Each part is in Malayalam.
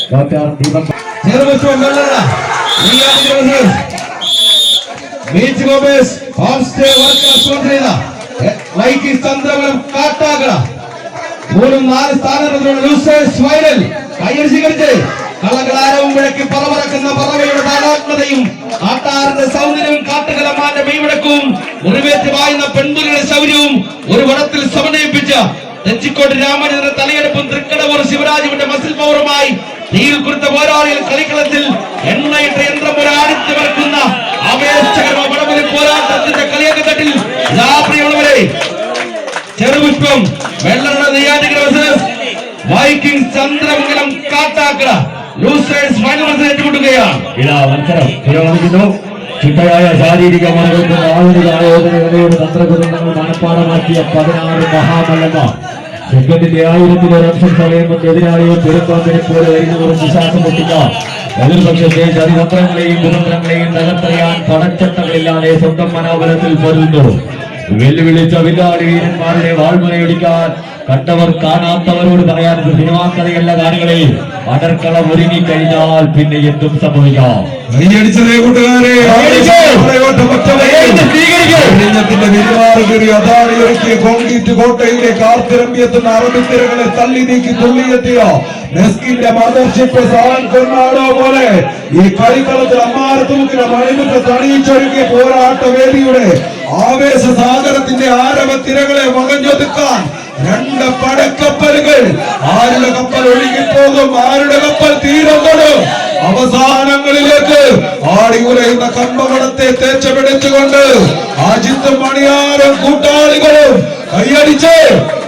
മൂന്നും 4 സ്ഥാനങ്ങളിലുള്ള ലൂസേഴ്സ് ഫൈനൽ കയ്യിൽ സ്വീകരിച്ച് കളകളാരവും വിളക്കി പറവറക്കുന്ന പറവയുടെ താളാത്മതയും കാട്ടാറിന്റെ സൗന്ദര്യവും കാട്ടുകലമാന്റെ മെയ്വടക്കവും മുറിവേറ്റ് വായുന്ന പെൺപുലിയുടെ ശൗര്യവും ഒരു വടത്തിൽ സമന്വയിപ്പിച്ച തെച്ചിക്കോട്ട് രാമചന്ദ്രന്റെ തലയെടുപ്പും തൃക്കടവൂർ ശിവരാജുവിന്റെ മസിൽ പവറുമായി തീയിൽ കുറുത്ത പോരാളിയിൽ കളിക്കളത്തിൽ എണ്ണയിട്ട യന്ത്രം ഒരു ആടിച്ചു വരക്കുന്ന ആവേശകരമായ വടമുറി പോരാട്ടത്തിന്റെ കളിയകത്തട്ടിൽ പ്രിയമുള്ളവരെ ചെറുപുഷ്പം വെള്ളറുടെ Neyyattinkara versus Vikings Chandramangalam Kattakkada losers final മത്സരം ഏറ്റുമുട്ടുകയാണ്. മത്സരം പുരോഗമിക്കുന്നു. ചിട്ടയായ ശാരീരിക മറുപടി ആധുനിക ആയോധനയുടെ തന്ത്രകുതന്ത്രങ്ങൾ മനഃപ്പാടമാക്കിയ 16 മഹാമല്ലന്മാർ സെക്കൻഡിന്റെ 1000-ലൊരംശം സമയം കൊണ്ട് എതിരാളിയെ പെരുമ്പാമ്പിനെ പോലെ വരുന്നവർക്ക് ശ്വാസം പൊട്ടിക്കാം. എതിർപക്ഷത്തെ ചരിതന്ത്രങ്ങളെയും കുതന്ത്രങ്ങളെയും തകർത്തറിയാൻ പടച്ചട്ടകളില്ലാതെ സ്വന്തം മനോബലത്തിൽ പൊരുന്നു. വെല്ലുവിളിച്ച വില്ലാളി വീരന്മാരുടെ വാൾമുനയൊടിക്കാൻ കണ്ടവർ കാണാത്തവരോട് പറയാൻ സിനിമാ കഥയല്ല കാണികളെ അടർക്കളം ഒരുങ്ങിക്കഴിഞ്ഞാൽ പിന്നെ എന്തും സംഭവിക്കാം. കോൺക്രീറ്റ് കോട്ടയിലെ കാർത്തിരമ്പിയെത്തുന്ന അറബിത്തിരകളെ തള്ളി നീക്കി തുള്ളിയെത്തിയ നെസ്കിന്റെ മദർഷിപ്പ് കൊണ്ടാടോ പോലെ ഈ കളിക്കളത്തിൽ അമ്മാരത്തുമുക്കിലെ മണിമുഖ തണിയിച്ചൊഴുകിയ പോരാട്ടവേദിയുടെ ആവേശ സാഗരത്തിന്റെ ആരവത്തിരകളെ മകഞ്ഞൊതുക്കാൻ 2 പടക്കപ്പലുകൾ. ആരുടെ കപ്പൽ ഒഴുകിപ്പോകും, ആരുടെ കപ്പൽ തീരം തൊടും. അവസാനങ്ങളിലേക്ക് ആടി ഉലയുന്ന കമ്പമടത്തെ തേച്ചപിടിച്ചുകൊണ്ട് അജിത്തും മണിയാറും കൂട്ടാളികളും കൈയടിച്ച്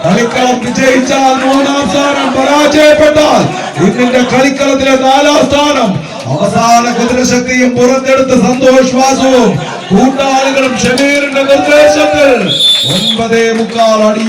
കളിക്കളം വിജയിച്ചാൽ 3ാം സ്ഥാനം, പരാജയപ്പെട്ടാൽ ഇന്നിന്റെ കളിക്കളത്തിലെ 4ാം സ്ഥാനം. അവസാന കുതിരശക്തിയും പുറത്തെടുത്ത സന്തോഷ് വാസുവും കൂട്ടാളികളും ഷമീറിന്റെ നിർദ്ദേശത്തിൽ 9:45 അടി